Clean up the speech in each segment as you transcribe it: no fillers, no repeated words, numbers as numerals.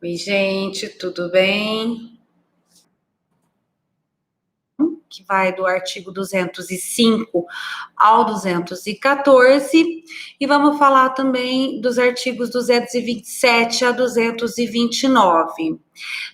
Oi, gente, tudo bem? Que vai do artigo 205 ao 214, e vamos falar também dos artigos 227 a 229.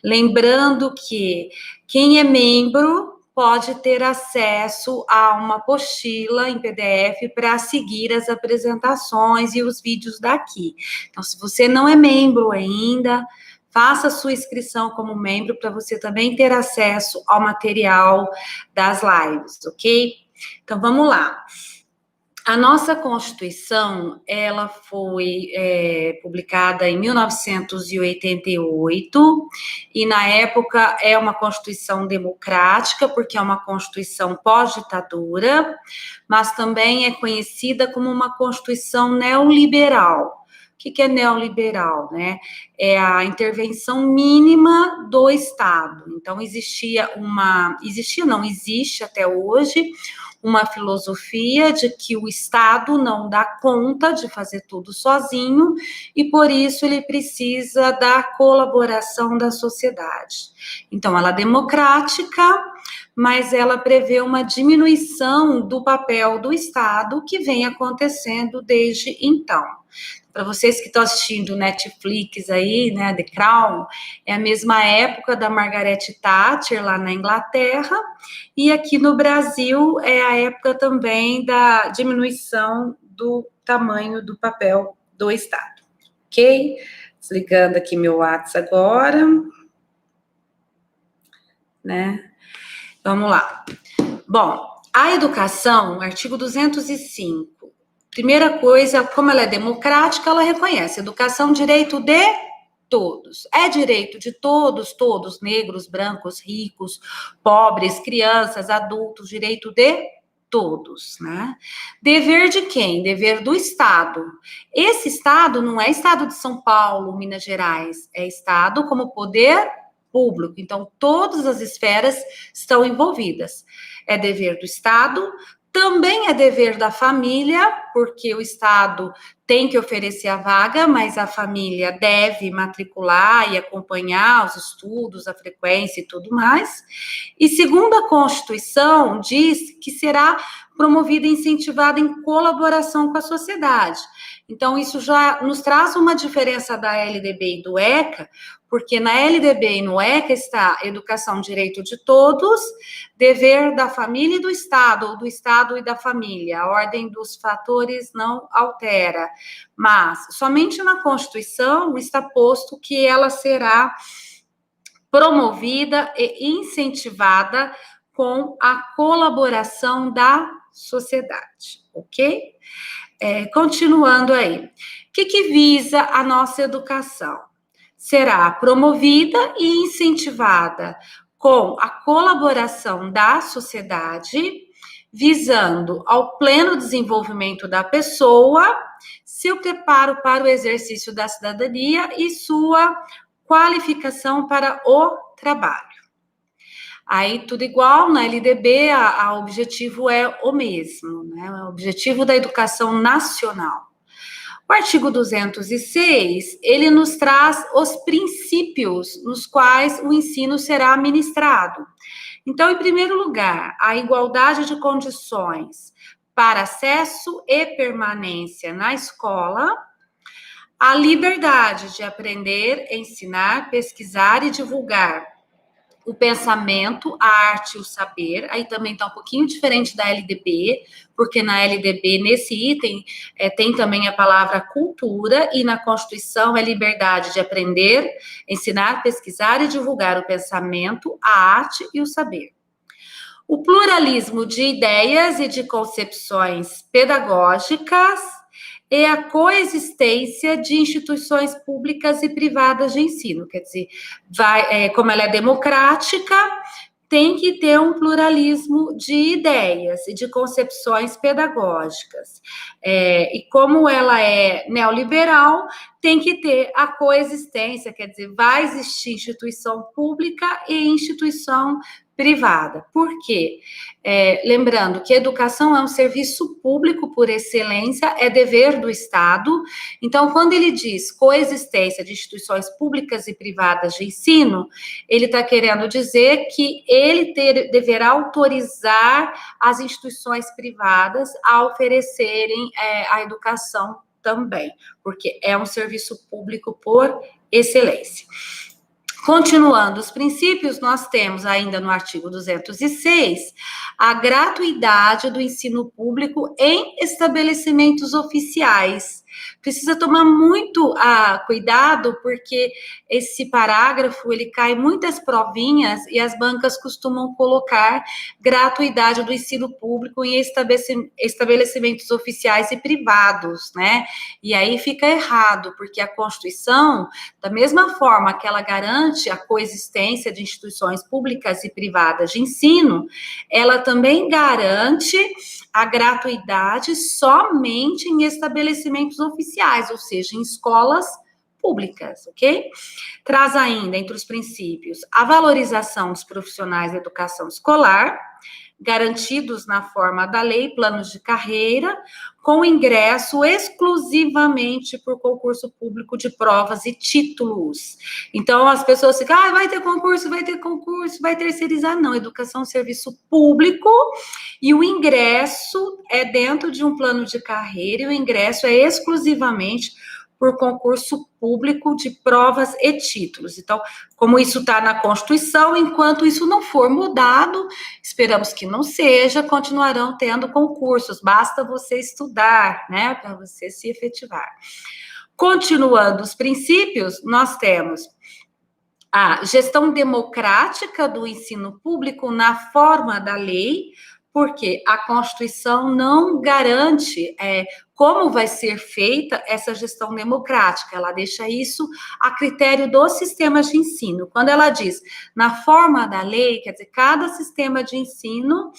Lembrando que quem é membro pode ter acesso a uma apostila em PDF para seguir as apresentações e os vídeos daqui. Então, se você não é membro ainda, faça sua inscrição como membro para você também ter acesso ao material das lives, ok? Então, vamos lá. A nossa Constituição, ela foi publicada em 1988, e na época é uma Constituição democrática, porque é uma Constituição pós-ditadura, mas também é conhecida como uma Constituição neoliberal. O que é neoliberal, né? É a intervenção mínima do Estado. Então, existe até hoje uma filosofia de que o Estado não dá conta de fazer tudo sozinho e, por isso, ele precisa da colaboração da sociedade. Então, ela é democrática, mas ela prevê uma diminuição do papel do Estado que vem acontecendo desde então. Para vocês que estão assistindo Netflix aí, né, The Crown, é a mesma época da Margaret Thatcher lá na Inglaterra, e aqui no Brasil é a época também da diminuição do tamanho do papel do Estado, ok? Desligando aqui meu WhatsApp agora, né? Vamos lá. Bom, a educação, artigo 205. Primeira coisa, como ela é democrática, ela reconhece educação, direito de todos. É direito de todos, todos, negros, brancos, ricos, pobres, crianças, adultos, direito de todos, né? Dever de quem? Dever do Estado. Esse Estado não é Estado de São Paulo, Minas Gerais, é Estado como poder público. Então, todas as esferas estão envolvidas. É dever do Estado, também é dever da família, porque o Estado tem que oferecer a vaga, mas a família deve matricular e acompanhar os estudos, a frequência e tudo mais. E segundo a Constituição, diz que será promovida e incentivada em colaboração com a sociedade. Então, isso já nos traz uma diferença da LDB e do ECA, porque na LDB e no ECA está educação, direito de todos, dever da família e do Estado, ou do Estado e da família. A ordem dos fatores não altera, mas somente na Constituição está posto que ela será promovida e incentivada com a colaboração da sociedade, ok? Continuando aí. O que visa a nossa educação? Será promovida e incentivada com a colaboração da sociedade, visando ao pleno desenvolvimento da pessoa, seu preparo para o exercício da cidadania e sua qualificação para o trabalho. Aí tudo igual, na LDB, o objetivo é o mesmo, né? O objetivo da educação nacional. O artigo 206, ele nos traz os princípios nos quais o ensino será ministrado. Então, em primeiro lugar, a igualdade de condições para acesso e permanência na escola, a liberdade de aprender, ensinar, pesquisar e divulgar o pensamento, a arte e o saber. Aí também está um pouquinho diferente da LDB, porque na LDB, nesse item, tem também a palavra cultura, e na Constituição é liberdade de aprender, ensinar, pesquisar e divulgar o pensamento, a arte e o saber. O pluralismo de ideias e de concepções pedagógicas e a coexistência de instituições públicas e privadas de ensino. Quer dizer, como ela é democrática, tem que ter um pluralismo de ideias e de concepções pedagógicas. E como ela é neoliberal, tem que ter a coexistência, quer dizer, vai existir instituição pública e instituição privada. Por quê? Lembrando que a educação é um serviço público por excelência, é dever do Estado. Então, quando ele diz coexistência de instituições públicas e privadas de ensino, ele está querendo dizer que ele deverá autorizar as instituições privadas a oferecerem a educação também, porque é um serviço público por excelência. Continuando os princípios, nós temos ainda no artigo 206 a gratuidade do ensino público em estabelecimentos oficiais. Precisa tomar muito cuidado, porque esse parágrafo, ele cai muitas provinhas e as bancas costumam colocar gratuidade do ensino público em estabelecimentos oficiais e privados, né? E aí fica errado, porque a Constituição, da mesma forma que ela garante a coexistência de instituições públicas e privadas de ensino, ela também garante a gratuidade somente em estabelecimentos oficiais, ou seja, em escolas públicas, ok? Traz ainda, entre os princípios, a valorização dos profissionais da educação escolar, garantidos na forma da lei, planos de carreira, com ingresso exclusivamente por concurso público de provas e títulos. Então, as pessoas ficam, vai ter concurso, vai terceirizar. Não, educação é um serviço público e o ingresso é dentro de um plano de carreira e o ingresso é exclusivamente por concurso público de provas e títulos. Então, como isso está na Constituição, enquanto isso não for mudado, esperamos que não seja, continuarão tendo concursos, basta você estudar, né, para você se efetivar. Continuando os princípios, nós temos a gestão democrática do ensino público na forma da lei, porque a Constituição não garante como vai ser feita essa gestão democrática, ela deixa isso a critério dos sistemas de ensino. Quando ela diz na forma da lei, quer dizer, cada sistema de ensino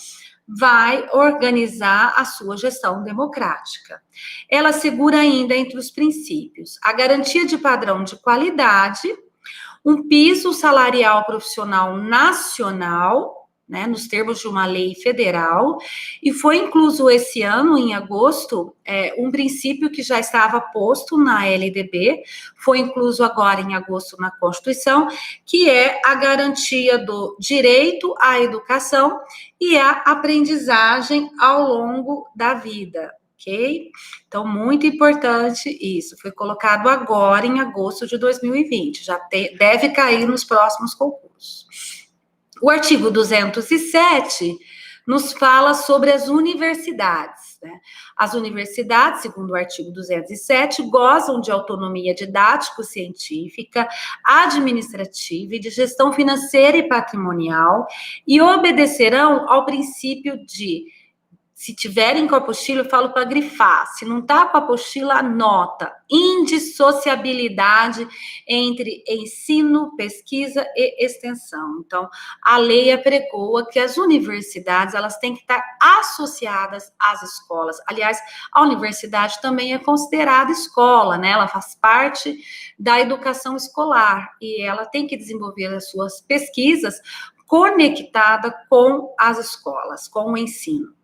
vai organizar a sua gestão democrática. Ela assegura ainda, entre os princípios, a garantia de padrão de qualidade, um piso salarial profissional nacional, né, nos termos de uma lei federal, e foi incluso esse ano, em agosto, um princípio que já estava posto na LDB, foi incluso agora em agosto na Constituição, que é a garantia do direito à educação e à aprendizagem ao longo da vida. Ok? Então, muito importante isso. Foi colocado agora, em agosto de 2020. Já deve cair nos próximos concursos. O artigo 207 nos fala sobre as universidades, né? As universidades, segundo o artigo 207, gozam de autonomia didático-científica, administrativa e de gestão financeira e patrimonial e obedecerão ao princípio de, se tiverem com a apostila, eu falo para grifar. Se não está com a apostila, anota. Indissociabilidade entre ensino, pesquisa e extensão. Então, a lei apregoa que as universidades, elas têm que estar associadas às escolas. Aliás, a universidade também é considerada escola, né? Ela faz parte da educação escolar e ela tem que desenvolver as suas pesquisas conectada com as escolas, com o ensino.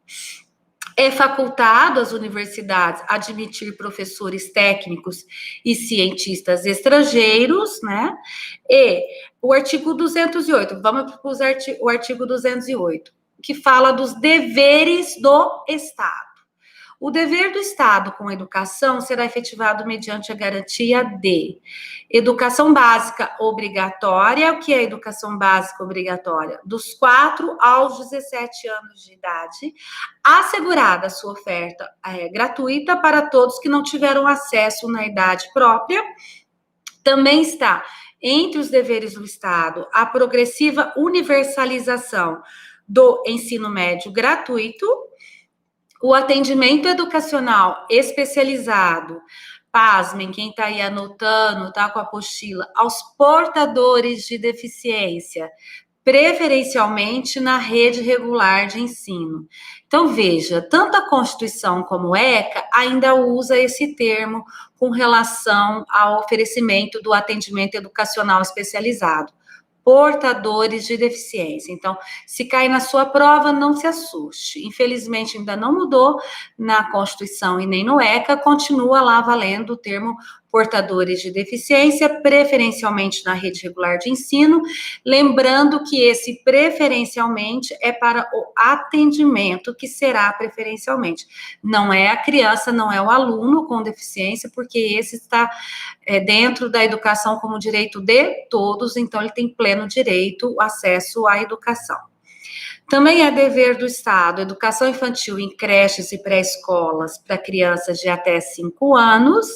É facultado às universidades admitir professores técnicos e cientistas estrangeiros, né? E o artigo 208, vamos para o artigo 208, que fala dos deveres do Estado. O dever do Estado com a educação será efetivado mediante a garantia de educação básica obrigatória. O que é educação básica obrigatória? Dos 4 aos 17 anos de idade, assegurada a sua oferta gratuita para todos que não tiveram acesso na idade própria. Também está entre os deveres do Estado a progressiva universalização do ensino médio gratuito, o atendimento educacional especializado, pasmem, quem está aí anotando, está com a apostila, aos portadores de deficiência, preferencialmente na rede regular de ensino. Então, veja, tanto a Constituição como o ECA ainda usa esse termo com relação ao oferecimento do atendimento educacional especializado, portadores de deficiência. Então, se cair na sua prova, não se assuste. Infelizmente, ainda não mudou na Constituição e nem no ECA, continua lá valendo o termo portadores de deficiência, preferencialmente na rede regular de ensino, lembrando que esse preferencialmente é para o atendimento, que será preferencialmente. Não é a criança, não é o aluno com deficiência, porque esse está dentro da educação como direito de todos, então ele tem pleno direito, acesso à educação. Também é dever do Estado, educação infantil em creches e pré-escolas para crianças de até 5 anos,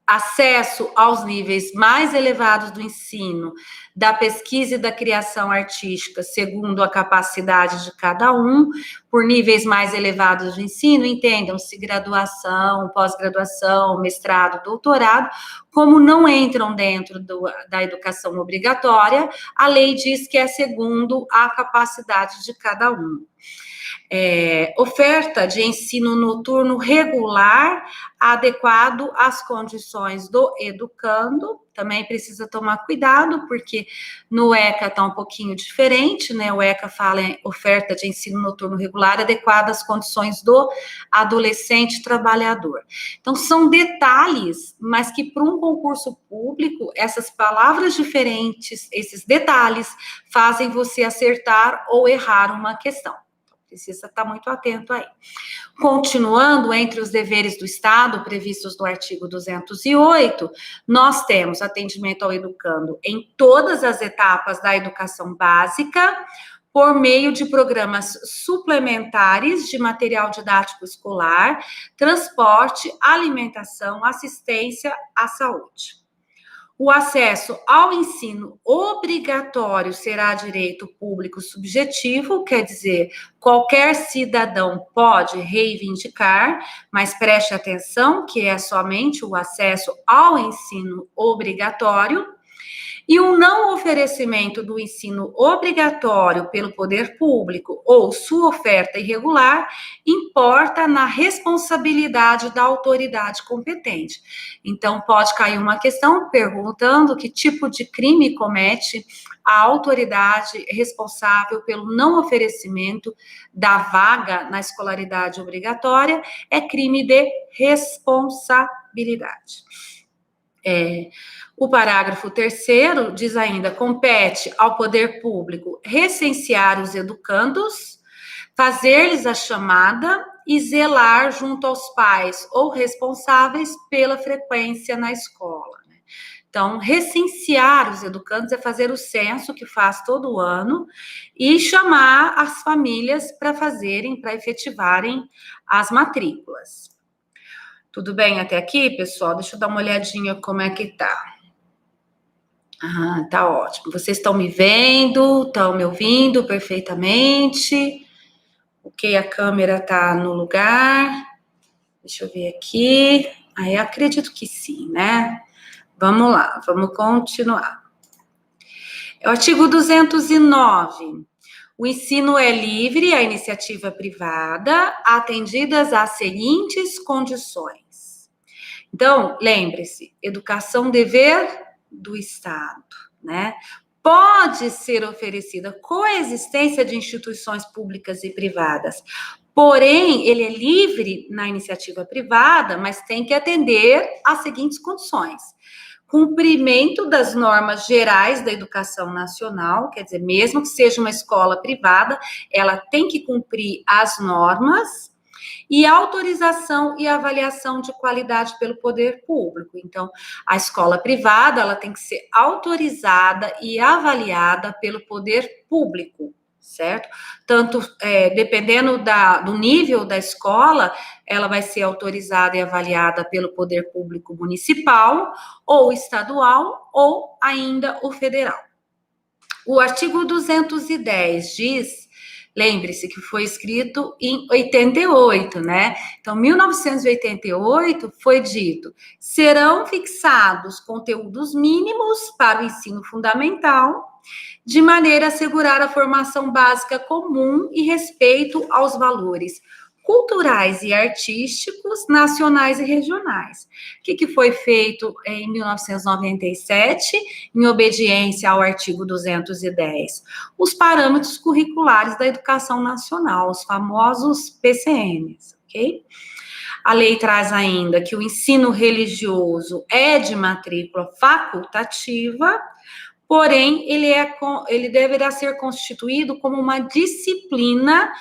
acesso aos níveis mais elevados do ensino, da pesquisa e da criação artística, segundo a capacidade de cada um, por níveis mais elevados do ensino, entendam-se graduação, pós-graduação, mestrado, doutorado, como não entram dentro da educação obrigatória, a lei diz que é segundo a capacidade de cada um. Oferta de ensino noturno regular, adequado às condições do educando, também precisa tomar cuidado, porque no ECA está um pouquinho diferente, né? O ECA fala em oferta de ensino noturno regular, adequada às condições do adolescente trabalhador. Então, são detalhes, mas que para um concurso público, essas palavras diferentes, esses detalhes, fazem você acertar ou errar uma questão. Precisa estar muito atento aí. Continuando, entre os deveres do Estado, previstos no artigo 208, nós temos atendimento ao educando em todas as etapas da educação básica, por meio de programas suplementares de material didático escolar, transporte, alimentação, assistência à saúde. O acesso ao ensino obrigatório será direito público subjetivo, quer dizer, qualquer cidadão pode reivindicar, mas preste atenção que é somente o acesso ao ensino obrigatório. E o não oferecimento do ensino obrigatório pelo poder público ou sua oferta irregular importa na responsabilidade da autoridade competente. Então, pode cair uma questão perguntando que tipo de crime comete a autoridade responsável pelo não oferecimento da vaga na escolaridade obrigatória. É crime de responsabilidade. O parágrafo 3º diz ainda: compete ao poder público recensear os educandos, fazer-lhes a chamada e zelar junto aos pais ou responsáveis pela frequência na escola. Então, recensear os educandos é fazer o censo que faz todo ano e chamar as famílias para efetivarem as matrículas. Tudo bem até aqui, pessoal? Deixa eu dar uma olhadinha como é que tá. Tá ótimo. Vocês estão me vendo? Estão me ouvindo perfeitamente? Ok, a câmera tá no lugar. Deixa eu ver aqui. Eu acredito que sim, né? Vamos lá, vamos continuar. O artigo 209. O ensino é livre à iniciativa privada, atendidas às seguintes condições. Então, lembre-se, educação dever do Estado, né? Pode ser oferecida coexistência de instituições públicas e privadas, porém, ele é livre na iniciativa privada, mas tem que atender às seguintes condições: cumprimento das normas gerais da educação nacional, quer dizer, mesmo que seja uma escola privada, ela tem que cumprir as normas, e autorização e avaliação de qualidade pelo poder público. Então, a escola privada, ela tem que ser autorizada e avaliada pelo poder público, certo? Tanto, dependendo do nível da escola, ela vai ser autorizada e avaliada pelo poder público municipal, ou estadual, ou ainda o federal. O artigo 210 diz Lembre-se que foi escrito em 88, né? Então, 1988 foi dito: serão fixados conteúdos mínimos para o ensino fundamental, de maneira a assegurar a formação básica comum e respeito aos valores culturais e artísticos, nacionais e regionais. O que foi feito em 1997, em obediência ao artigo 210? Os parâmetros curriculares da educação nacional, os famosos PCNs, ok? A lei traz ainda que o ensino religioso é de matrícula facultativa, porém, ele deverá ser constituído como uma disciplina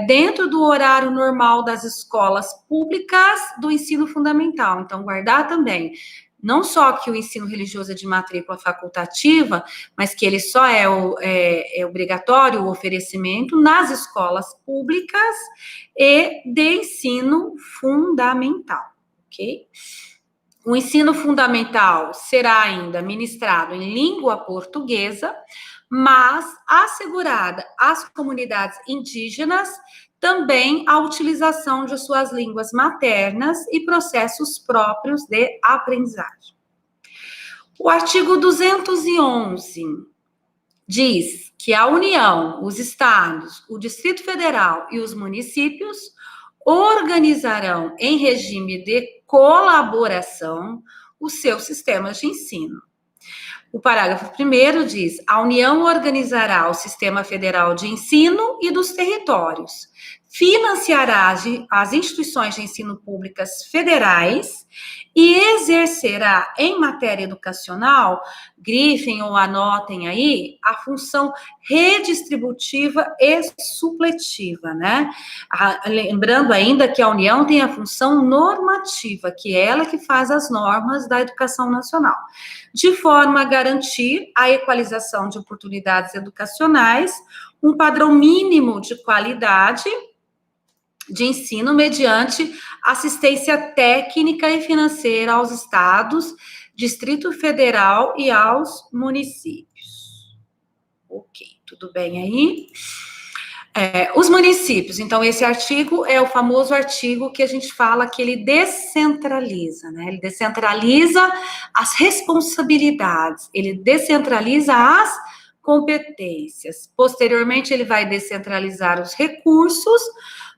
dentro do horário normal das escolas públicas do ensino fundamental. Então, guardar também, não só que o ensino religioso é de matrícula facultativa, mas que ele só é obrigatório o oferecimento nas escolas públicas e de ensino fundamental, ok? O ensino fundamental será ainda ministrado em língua portuguesa, mas assegurada às comunidades indígenas também a utilização de suas línguas maternas e processos próprios de aprendizagem. O artigo 211 diz que a União, os estados, o Distrito Federal e os municípios organizarão em regime de colaboração os seus sistemas de ensino. O parágrafo 1º diz: a União organizará o Sistema Federal de Ensino e dos territórios, financiará as instituições de ensino públicas federais e exercerá em matéria educacional, grifem ou anotem aí, a função redistributiva e supletiva, né? Lembrando ainda que a União tem a função normativa, que é ela que faz as normas da educação nacional, de forma a garantir a equalização de oportunidades educacionais, um padrão mínimo de qualidade de ensino mediante assistência técnica e financeira aos estados, Distrito Federal e aos municípios. Ok, tudo bem aí? Os municípios, então esse artigo é o famoso artigo que a gente fala que ele descentraliza, né? Ele descentraliza as responsabilidades, ele descentraliza as competências. Posteriormente, ele vai descentralizar os recursos,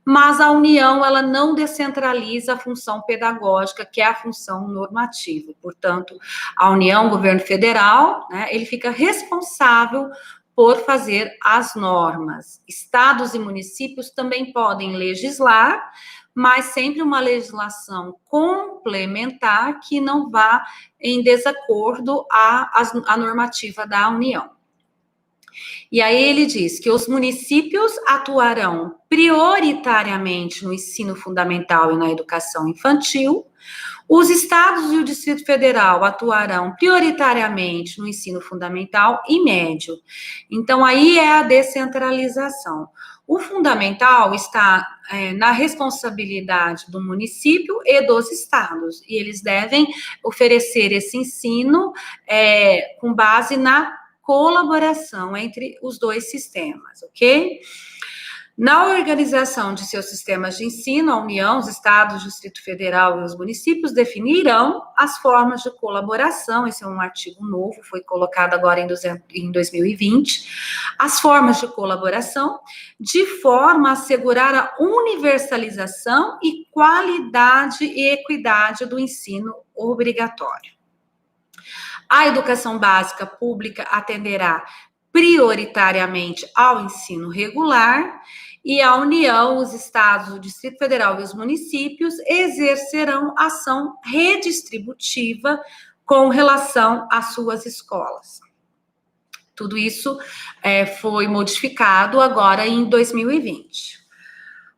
mas a União, ela não descentraliza a função pedagógica, que é a função normativa. Portanto, a União, o governo federal, né, ele fica responsável por fazer as normas. Estados e municípios também podem legislar, mas sempre uma legislação complementar que não vá em desacordo à normativa da União. E aí ele diz que os municípios atuarão prioritariamente no ensino fundamental e na educação infantil, os estados e o Distrito Federal atuarão prioritariamente no ensino fundamental e médio. Então, aí é a descentralização. O fundamental está na responsabilidade do município e dos estados, e eles devem oferecer esse ensino com base na colaboração entre os dois sistemas, ok? Na organização de seus sistemas de ensino, a União, os estados, o Distrito Federal e os municípios definirão as formas de colaboração. Esse é um artigo novo, foi colocado agora em 2020. As formas de colaboração, de forma a assegurar a universalização e qualidade e equidade do ensino obrigatório. A educação básica pública atenderá prioritariamente ao ensino regular e a União, os estados, o Distrito Federal e os municípios exercerão ação redistributiva com relação às suas escolas. Tudo isso foi modificado agora em 2020.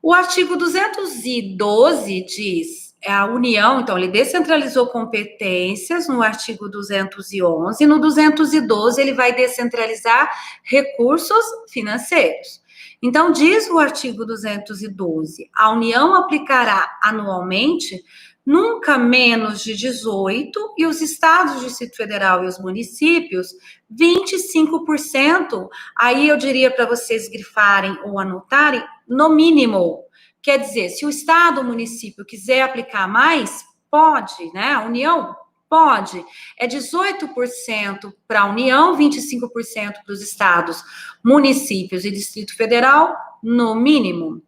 O artigo 212 diz: a União, então, ele descentralizou competências no artigo 211, no 212 ele vai descentralizar recursos financeiros. Então, diz o artigo 212, a União aplicará anualmente nunca menos de 18%, e os estados do Distrito Federal e os municípios, 25%. Aí eu diria para vocês grifarem ou anotarem, no mínimo. Quer dizer, se o estado ou município quiser aplicar mais, pode, né? A União pode. É 18% para a União, 25% para os estados, municípios e Distrito Federal, no mínimo,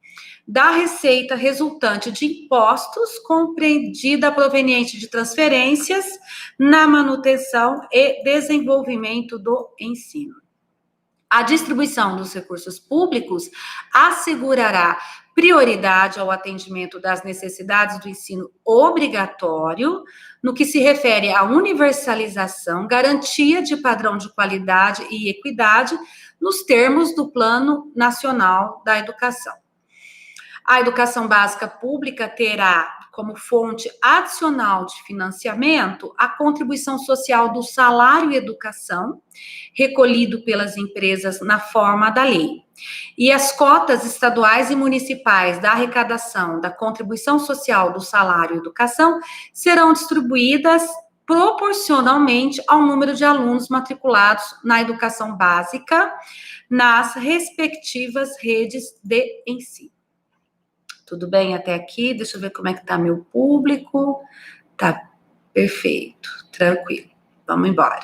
da receita resultante de impostos compreendida proveniente de transferências na manutenção e desenvolvimento do ensino. A distribuição dos recursos públicos assegurará prioridade ao atendimento das necessidades do ensino obrigatório, no que se refere à universalização, garantia de padrão de qualidade e equidade nos termos do Plano Nacional da Educação. A educação básica pública terá como fonte adicional de financiamento a contribuição social do salário e educação, recolhido pelas empresas na forma da lei. E as cotas estaduais e municipais da arrecadação da contribuição social do salário e educação serão distribuídas proporcionalmente ao número de alunos matriculados na educação básica nas respectivas redes de ensino. Tudo bem até aqui? Deixa eu ver como é que tá meu público. Tá perfeito, tranquilo. Vamos embora.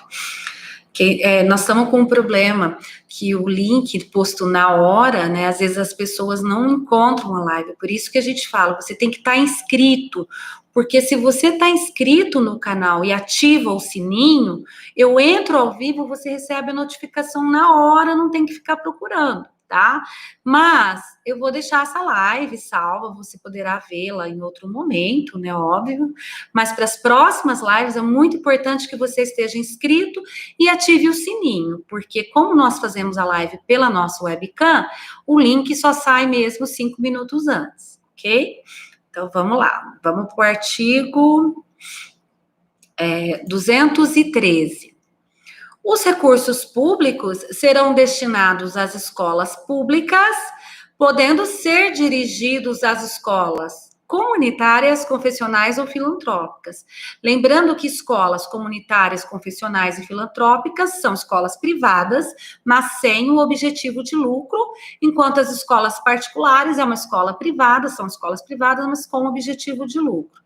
Nós estamos com um problema que o link posto na hora, né? Às vezes as pessoas não encontram a live. Por isso que a gente fala, você tem que estar inscrito. Porque se você está inscrito no canal e ativa o sininho, eu entro ao vivo, você recebe a notificação na hora, não tem que ficar procurando. Tá? Mas eu vou deixar essa live salva, você poderá vê-la em outro momento, né? Óbvio. Mas para as próximas lives é muito importante que você esteja inscrito e ative o sininho, porque como nós fazemos a live pela nossa webcam, o link só sai mesmo 5 minutos antes, ok? Então vamos lá, vamos para o artigo 213. Os recursos públicos serão destinados às escolas públicas, podendo ser dirigidos às escolas comunitárias, confessionais ou filantrópicas. Lembrando que escolas comunitárias, confessionais e filantrópicas são escolas privadas, mas sem o objetivo de lucro, enquanto as escolas particulares é uma escola privada, são escolas privadas, mas com objetivo de lucro.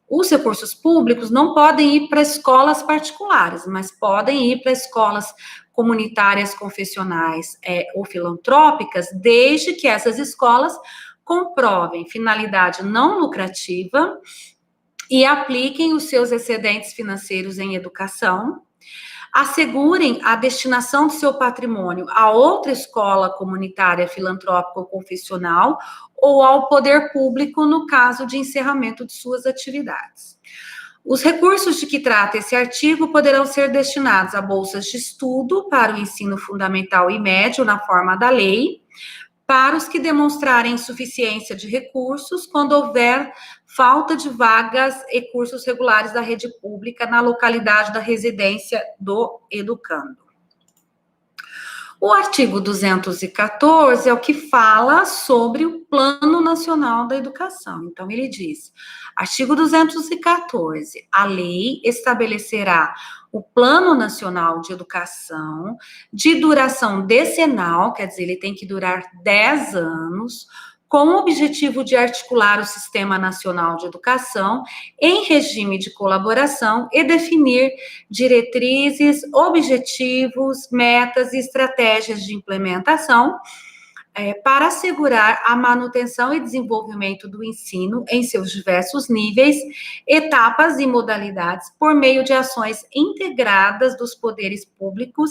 Os recursos públicos não podem ir para escolas particulares, mas podem ir para escolas comunitárias, confessionais ou filantrópicas, desde que essas escolas comprovem finalidade não lucrativa e apliquem os seus excedentes financeiros em educação, assegurem a destinação do seu patrimônio a outra escola comunitária, filantrópica ou confessional, ou ao poder público no caso de encerramento de suas atividades. Os recursos de que trata esse artigo poderão ser destinados a bolsas de estudo para o ensino fundamental e médio na forma da lei, para os que demonstrarem insuficiência de recursos quando houver falta de vagas e cursos regulares da rede pública na localidade da residência do educando. O artigo 214 é o que fala sobre o Plano Nacional da Educação. Então, ele diz, artigo 214, a lei estabelecerá o Plano Nacional de Educação de duração decenal, quer dizer, ele tem que durar 10 anos, com o objetivo de articular o Sistema Nacional de Educação em regime de colaboração e definir diretrizes, objetivos, metas e estratégias de implementação para assegurar a manutenção e desenvolvimento do ensino em seus diversos níveis, etapas e modalidades, por meio de ações integradas dos poderes públicos,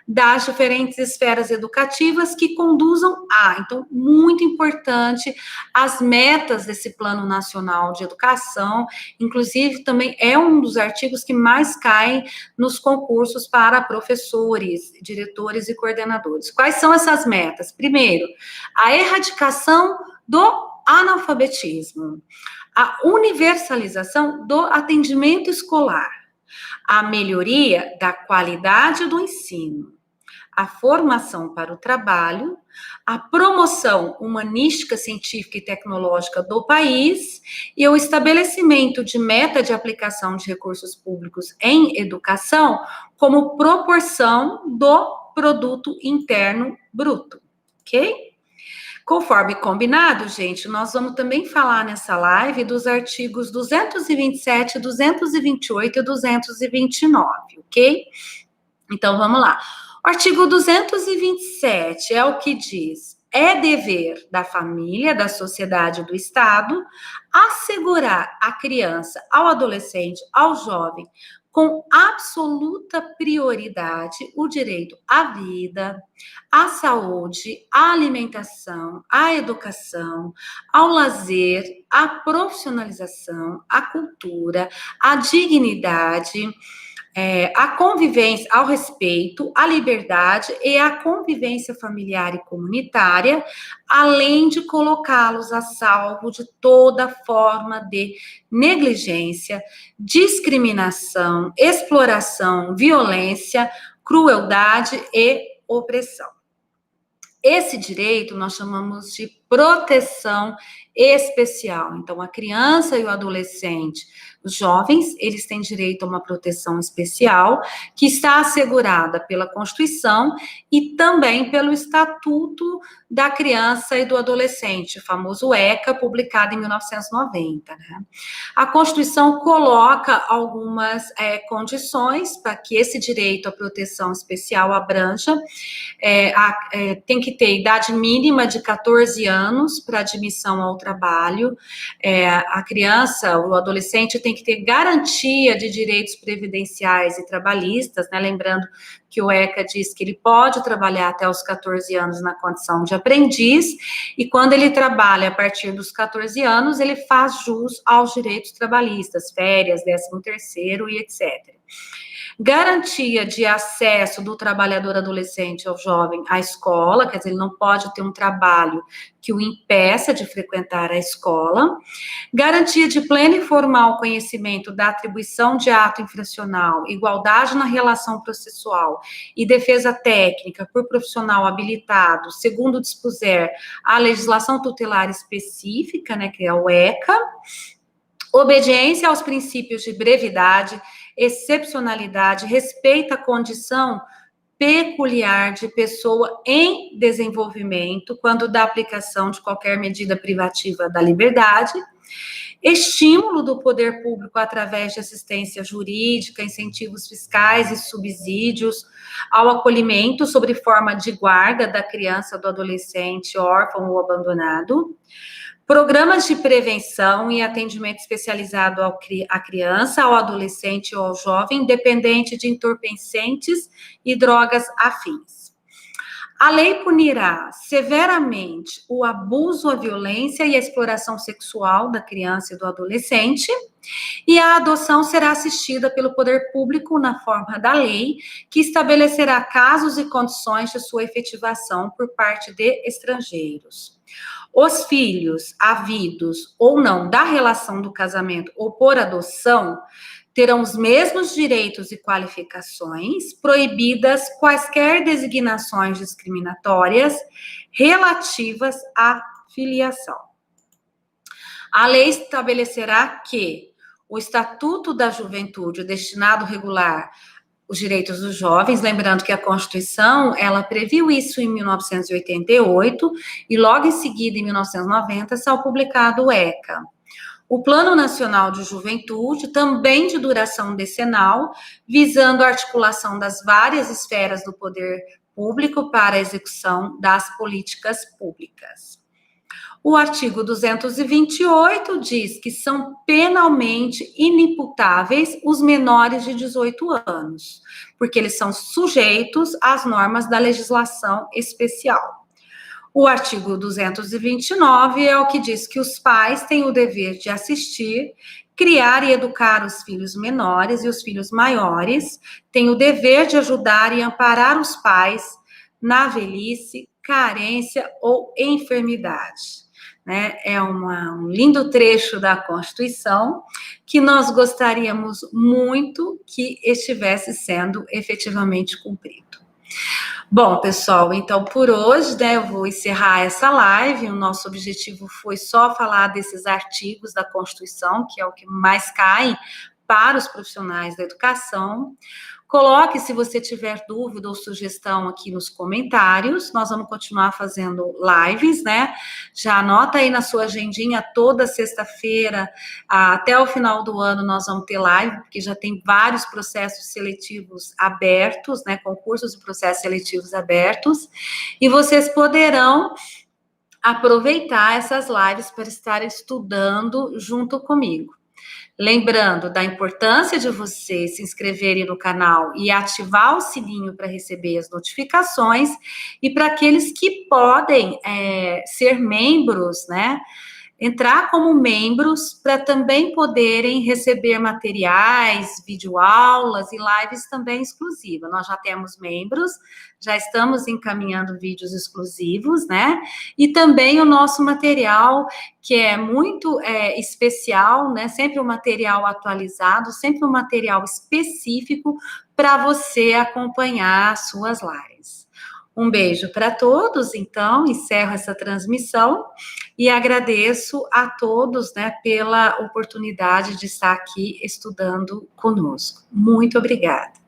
das diferentes esferas educativas que conduzam então, muito importante, as metas desse Plano Nacional de Educação, inclusive também é um dos artigos que mais caem nos concursos para professores, diretores e coordenadores. Quais são essas metas? Primeiro, a erradicação do analfabetismo, a universalização do atendimento escolar, a melhoria da qualidade do ensino, a formação para o trabalho, a promoção humanística, científica e tecnológica do país e o estabelecimento de meta de aplicação de recursos públicos em educação como proporção do produto interno bruto, ok? Conforme combinado, gente, nós vamos também falar nessa live dos artigos 227, 228 e 229, ok? Então, vamos lá. O artigo 227 é o que diz: é dever da família, da sociedade, do Estado, assegurar à criança, ao adolescente, ao jovem, com absoluta prioridade, o direito à vida, à saúde, à alimentação, à educação, ao lazer, à profissionalização, à cultura, à dignidade, a convivência, ao respeito, à liberdade e à convivência familiar e comunitária, além de colocá-los a salvo de toda forma de negligência, discriminação, exploração, violência, crueldade e opressão. Esse direito nós chamamos de proteção especial. Então, a criança e o adolescente, os jovens, eles têm direito a uma proteção especial que está assegurada pela Constituição e também pelo Estatuto da Criança e do Adolescente, o famoso ECA, publicado em 1990. Né? A Constituição coloca algumas condições para que esse direito à proteção especial abranja. Tem que ter idade mínima de 14 anos para admissão ao trabalho. A criança, o adolescente tem que ter garantia de direitos previdenciais e trabalhistas, né? Lembrando que o ECA diz que ele pode trabalhar até os 14 anos na condição de aprendiz, e quando ele trabalha a partir dos 14 anos, ele faz jus aos direitos trabalhistas, férias, 13º e etc. Garantia de acesso do trabalhador adolescente ou jovem à escola, quer dizer, ele não pode ter um trabalho que o impeça de frequentar a escola. Garantia de pleno e formal conhecimento da atribuição de ato infracional, igualdade na relação processual e defesa técnica por profissional habilitado, segundo dispuser a legislação tutelar específica, né, que é o ECA. Obediência aos princípios de brevidade, excepcionalidade, respeito à condição peculiar de pessoa em desenvolvimento, quando da aplicação de qualquer medida privativa da liberdade, estímulo do poder público através de assistência jurídica, incentivos fiscais e subsídios ao acolhimento sob forma de guarda da criança, do adolescente órfão ou abandonado, programas de prevenção e atendimento especializado à criança, ao adolescente ou ao jovem, dependente de entorpecentes e drogas afins. A lei punirá severamente o abuso, a violência e a exploração sexual da criança e do adolescente, e a adoção será assistida pelo poder público na forma da lei, que estabelecerá casos e condições de sua efetivação por parte de estrangeiros. Os filhos havidos ou não da relação do casamento ou por adoção terão os mesmos direitos e qualificações, proibidas quaisquer designações discriminatórias relativas à filiação. A lei estabelecerá que o Estatuto da Juventude, destinado a regular os direitos dos jovens, lembrando que a Constituição, ela previu isso em 1988, e logo em seguida, em 1990, saiu publicado o ECA. O Plano Nacional de Juventude, também de duração decenal, visando a articulação das várias esferas do poder público para a execução das políticas públicas. O artigo 228 diz que são penalmente inimputáveis os menores de 18 anos, porque eles são sujeitos às normas da legislação especial. O artigo 229 é o que diz que os pais têm o dever de assistir, criar e educar os filhos menores, e os filhos maiores têm o dever de ajudar e amparar os pais na velhice, carência ou enfermidade. Né? É um lindo trecho da Constituição que nós gostaríamos muito que estivesse sendo efetivamente cumprido. Bom, pessoal, então por hoje, né, eu vou encerrar essa live. O nosso objetivo foi só falar desses artigos da Constituição, que é o que mais cai para os profissionais da educação. Coloque, se você tiver dúvida ou sugestão, aqui nos comentários. Nós vamos continuar fazendo lives, né? Já anota aí na sua agendinha, toda sexta-feira, até o final do ano, nós vamos ter live, porque já tem vários processos seletivos abertos, né? Concursos e processos seletivos abertos. E vocês poderão aproveitar essas lives para estar estudando junto comigo. Lembrando da importância de vocês se inscreverem no canal e ativar o sininho para receber as notificações, e para aqueles que podem ser membros, né? Entrar como membros para também poderem receber materiais, videoaulas e lives também exclusivas. Nós já temos membros, já estamos encaminhando vídeos exclusivos, né? E também o nosso material, que é muito especial, né? Sempre um material atualizado, sempre um material específico para você acompanhar as suas lives. Um beijo para todos, então, encerro essa transmissão e agradeço a todos, né, pela oportunidade de estar aqui estudando conosco. Muito obrigada.